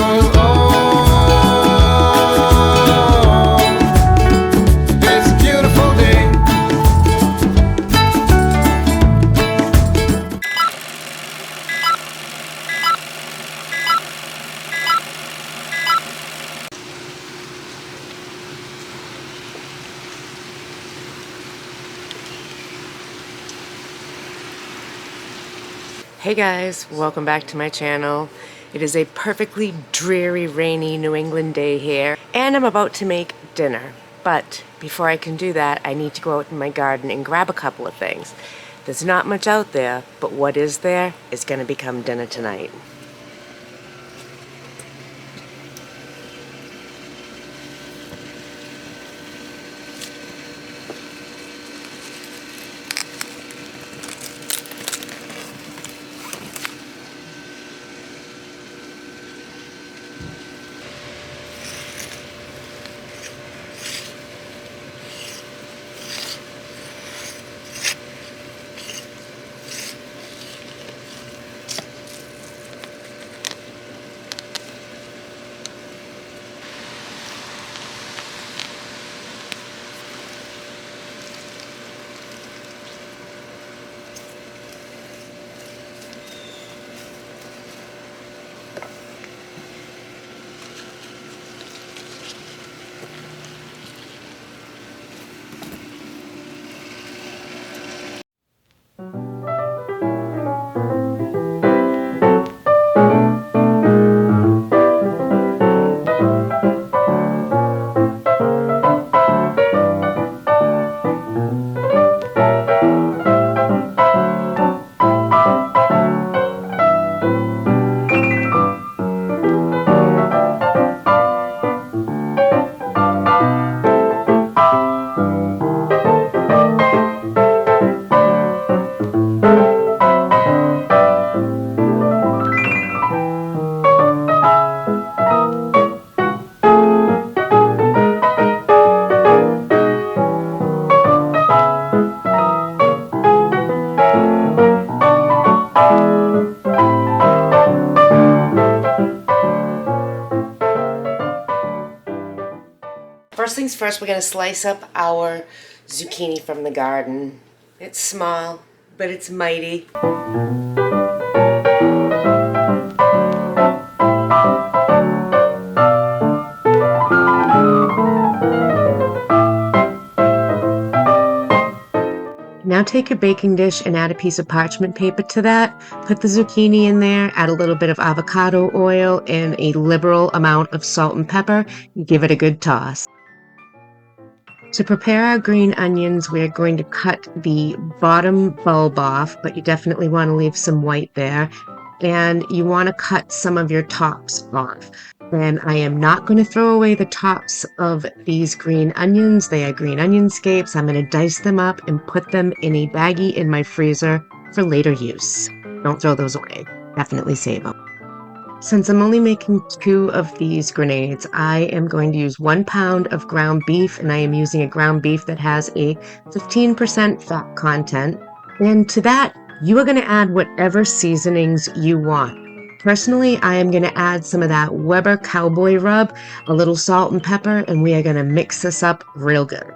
It's a beautiful day. Hey guys, welcome back to my channel. It is a perfectly dreary, rainy New England day here, and I'm about to make dinner. But before I can do that, I need to go out in my garden and grab a couple of things. There's not much out there, but what is there is going to become dinner tonight. First things first, we're going to slice up our zucchini from the garden. It's small, but it's mighty. Now take your baking dish and add a piece of parchment paper to that. Put the zucchini in there, add a little bit of avocado oil and a liberal amount of salt and pepper. Give it a good toss. To prepare our green onions, we're going to cut the bottom bulb off, but you definitely want to leave some white there. And you want to cut some of your tops off. Then I am not going to throw away the tops of these green onions. They are green onion scapes. I'm going to dice them up and put them in a baggie in my freezer for later use. Don't throw those away. Definitely save them. Since I'm only making 2 of these grenades, I am going to use 1 pound of ground beef, and I am using a ground beef that has a 15% fat content. And to that, you are going to add whatever seasonings you want. Personally, I am going to add some of that Weber cowboy rub, a little salt and pepper, and we are going to mix this up real good.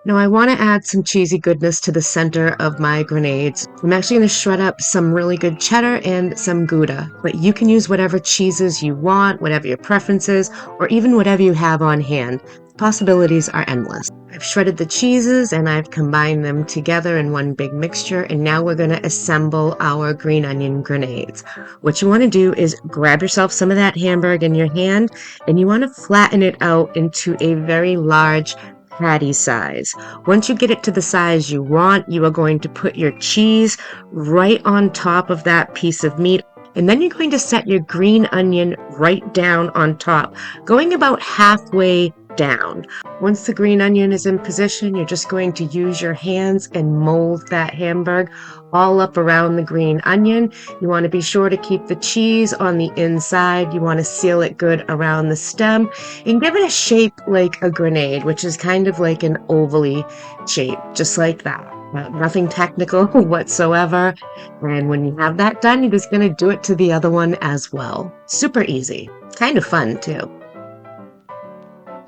Now I want to add some cheesy goodness to the center of my grenades. I'm actually going to shred up some really good cheddar and some Gouda, but you can use whatever cheeses you want, whatever your preference is, or even whatever you have on hand. Possibilities are endless. I've shredded the cheeses and I've combined them together in one big mixture, and now we're going to assemble our green onion grenades. What you want to do is grab yourself some of that hamburg in your hand, and you want to flatten it out into a very large patty size. Once you get it to the size you want, you are going to put your cheese right on top of that piece of meat, and then you're going to set your green onion right down on top, going about halfway down. Once the green onion is in position, you're just going to use your hands and mold that hamburg all up around the green onion. You want to be sure to keep the cheese on the inside. You want to seal it good around the stem and give it a shape like a grenade, which is kind of like an ovally shape, just like that. Nothing technical whatsoever. And when you have that done, you're just going to do it to the other one as well. Super easy. Kind of fun, too.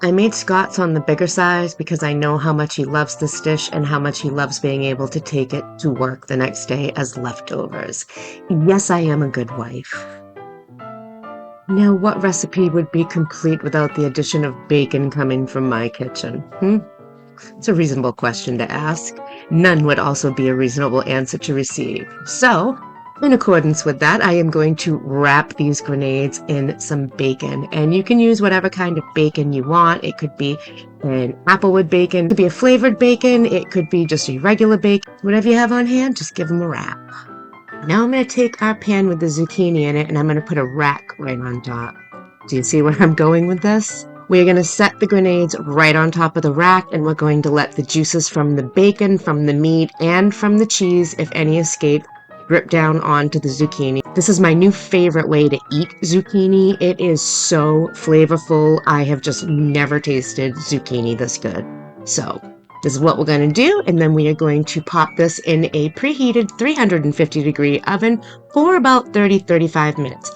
I made Scott's on the bigger size because I know how much he loves this dish and how much he loves being able to take it to work the next day as leftovers. Yes, I am a good wife. Now, what recipe would be complete without the addition of bacon coming from my kitchen? It's a reasonable question to ask. None would also be a reasonable answer to receive. So, in accordance with that, I am going to wrap these grenades in some bacon. And you can use whatever kind of bacon you want. It could be an applewood bacon, it could be a flavored bacon, it could be just a regular bacon. Whatever you have on hand, just give them a wrap. Now I'm going to take our pan with the zucchini in it and I'm going to put a rack right on top. Do you see where I'm going with this? We're going to set the grenades right on top of the rack and we're going to let the juices from the bacon, from the meat, and from the cheese, if any escape, drip down onto the zucchini. This is my new favorite way to eat zucchini. It is so flavorful. I have just never tasted zucchini this good. So this is what we're going to do, and then we are going to pop this in a preheated 350-degree oven for about 30-35 minutes.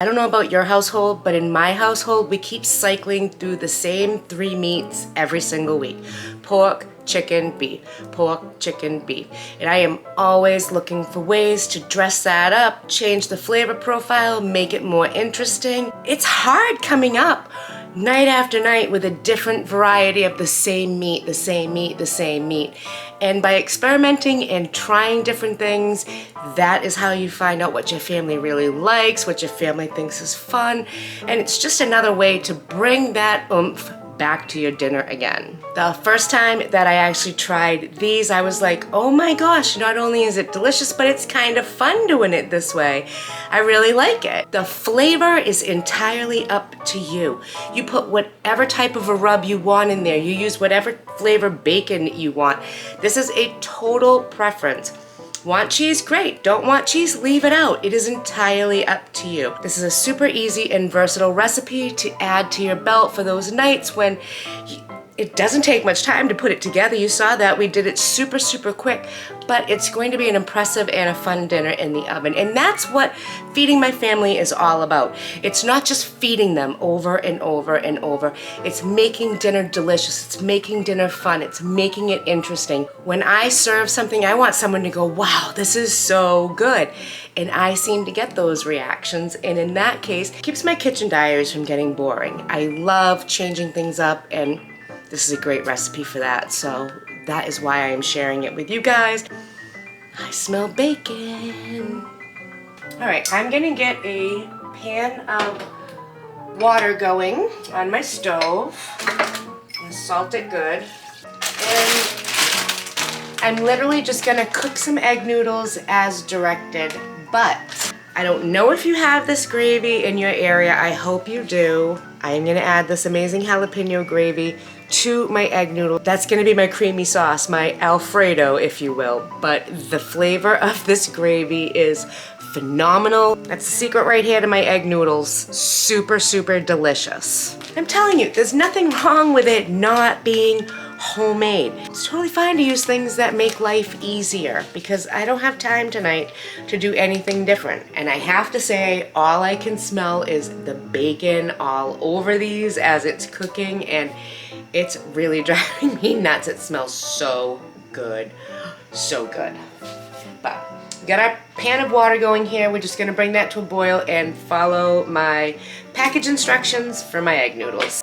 I don't know about your household, but in my household, we keep cycling through the same 3 meats every single week. Pork, chicken, beef. Pork, chicken, beef. And I am always looking for ways to dress that up, change the flavor profile, make it more interesting. It's hard coming up night after night with a different variety of the same meat, the same meat, the same meat. And by experimenting and trying different things, that is how you find out what your family really likes, what your family thinks is fun. And it's just another way to bring that oomph back to your dinner again. The first time that I actually tried these, I was like, oh my gosh, not only is it delicious, but it's kind of fun doing it this way. I really like it. The flavor is entirely up to you. You put whatever type of a rub you want in there. You use whatever flavor bacon you want. This is a total preference. Want cheese? Great. Don't want cheese? Leave it out. It is entirely up to you. This is a super easy and versatile recipe to add to your belt for those nights when it doesn't take much time to put it together. You saw that. We did it super, super quick, but it's going to be an impressive and a fun dinner in the oven. And that's what feeding my family is all about. It's not just feeding them over and over and over. It's making dinner delicious. It's making dinner fun. It's making it interesting. When I serve something, I want someone to go, wow, this is so good. And I seem to get those reactions. And in that case, it keeps my kitchen diaries from getting boring. I love changing things up, and this is a great recipe for that, so that is why I am sharing it with you guys. I smell bacon. All right, I'm gonna get a pan of water going on my stove and salt it good. And I'm literally just gonna cook some egg noodles as directed, but I don't know if you have this gravy in your area. I hope you do. I am gonna add this amazing jalapeno gravy to my egg noodle. That's gonna be my creamy sauce, my Alfredo, if you will. But the flavor of this gravy is phenomenal. That's the secret right here to my egg noodles. Super, super delicious. I'm telling you, there's nothing wrong with it not being homemade. It's totally fine to use things that make life easier because I don't have time tonight to do anything different. And I have to say, all I can smell is the bacon all over these as it's cooking, and it's really driving me nuts. It smells so good. So good. But we got our pan of water going here. We're just gonna bring that to a boil and follow my package instructions for my egg noodles.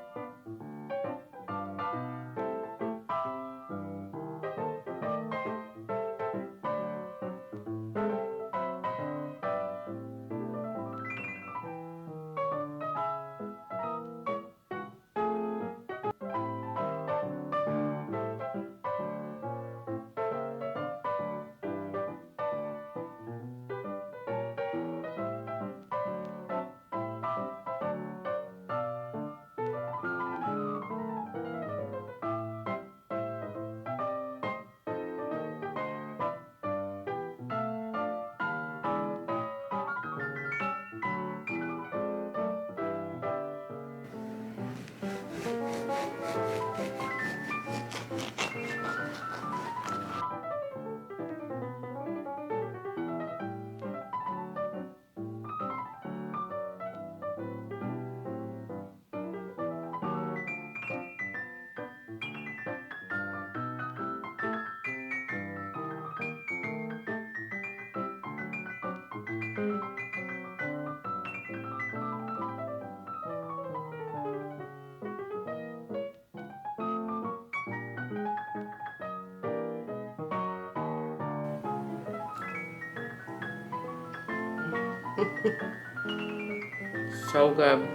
So good.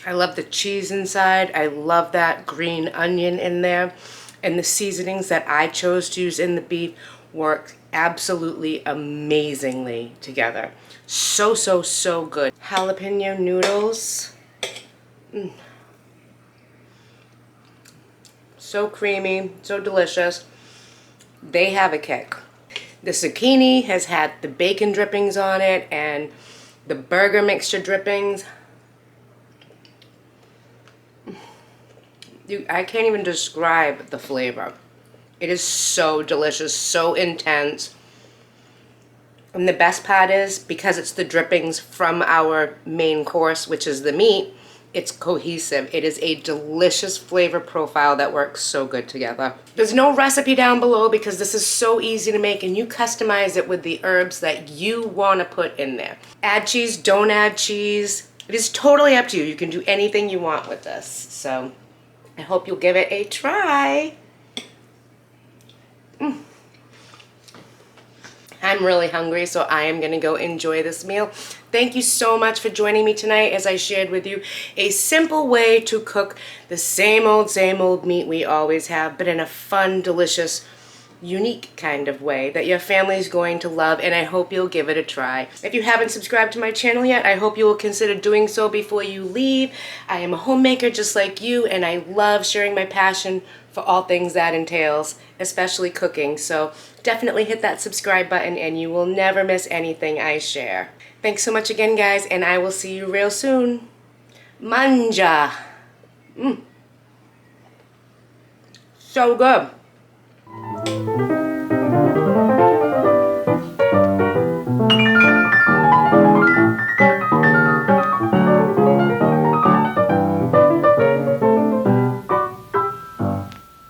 I love the cheese inside. I love that green onion in there. And the seasonings that I chose to use in the beef work absolutely amazingly together. So, so, so good. Jalapeno noodles. So creamy, so delicious. They have a kick. The zucchini has had the bacon drippings on it and the burger mixture drippings. I can't even describe the flavor. It is so delicious, so intense. And the best part is, because it's the drippings from our main course, which is the meat, it's cohesive. It is a delicious flavor profile that works so good together. There's no recipe down below because this is so easy to make and you customize it with the herbs that you want to put in there. Add cheese, don't add cheese. It is totally up to you. You can do anything you want with this. So I hope you'll give it a try. I'm really hungry, so I am going to go enjoy this meal. Thank you so much for joining me tonight as I shared with you a simple way to cook the same old meat we always have, but in a fun, delicious, unique kind of way that your family is going to love, and I hope you'll give it a try. If you haven't subscribed to my channel yet, I hope you will consider doing so before you leave. I am a homemaker just like you, and I love sharing my passion for all things that entails, especially cooking. So definitely hit that subscribe button and you will never miss anything I share. Thanks so much again, guys, and I will see you real soon. Manja. So good.